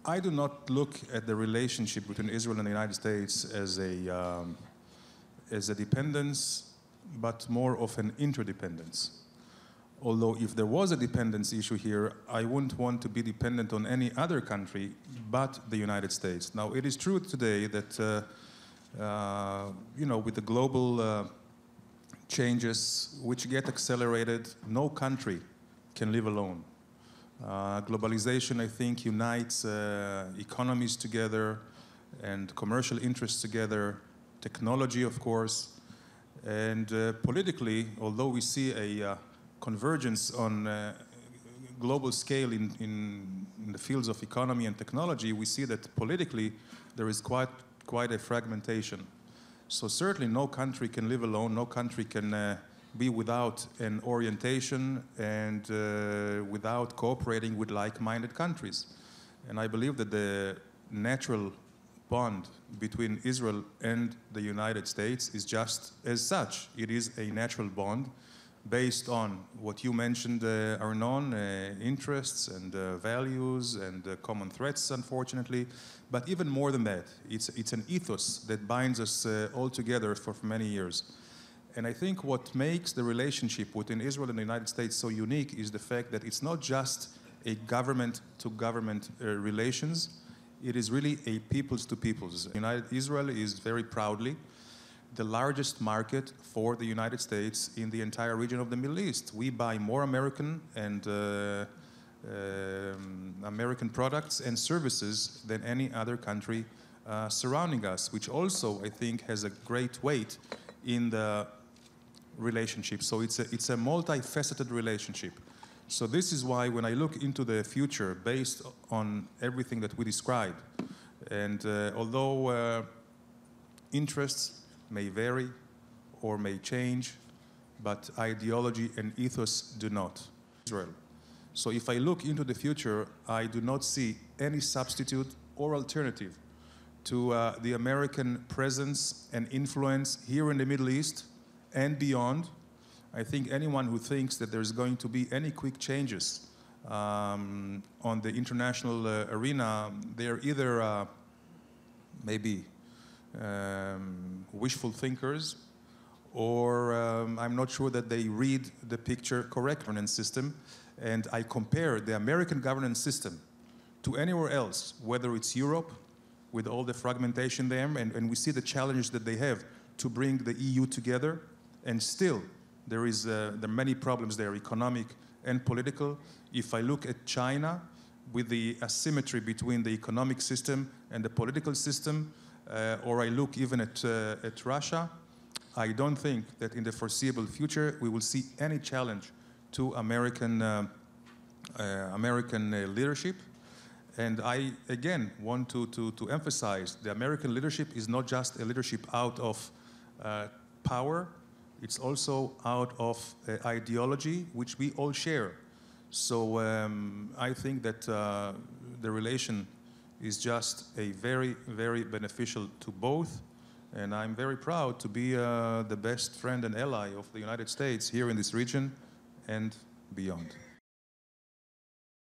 I do not look at the relationship between Israel and the United States as a dependence, but more of an interdependence. Although if there was a dependence issue here, I wouldn't want to be dependent on any other country but the United States. Now, it is true today that, with the global changes which get accelerated, no country can live alone. Globalization, I think, unites economies together and commercial interests together, technology, of course, and politically, although we see a convergence on global scale in the fields of economy and technology, we see that politically there is quite a fragmentation. So certainly no country can live alone, no country can be without an orientation and without cooperating with like-minded countries. And I believe that the natural bond between Israel and the United States is just as such. It is a natural bond based on what you mentioned, Arnon, interests and values and common threats, unfortunately. But even more than that, it's an ethos that binds us all together for many years. And I think what makes the relationship within Israel and the United States so unique is the fact that it's not just a government-to-government relations, it is really a peoples-to-peoples. Israel is very proudly the largest market for the United States in the entire region of the Middle East. We buy more American and American products and services than any other country surrounding us, which also, I think, has a great weight in the relationship. So it's a multifaceted relationship. So this is why when I look into the future based on everything that we described, and although interests may vary or may change, but ideology and ethos do not. Israel. So if I look into the future, I do not see any substitute or alternative to the American presence and influence here in the Middle East and beyond. I think anyone who thinks that there's going to be any quick changes on the international arena, they're either maybe wishful thinkers, or I'm not sure that they read the picture correctly. Governance system, and I compare the American governance system to anywhere else, whether it's Europe, with all the fragmentation there, and we see the challenges that they have to bring the EU together, and still there are many problems there, economic and political. If I look at China, with the asymmetry between the economic system and the political system, or I look even at Russia, I don't think that in the foreseeable future we will see any challenge to American leadership. And I, again, want to emphasize the American leadership is not just a leadership out of power, it's also out of ideology, which we all share. So I think that the relation is just a very, very beneficial to both. And I'm very proud to be the best friend and ally of the United States here in this region and beyond.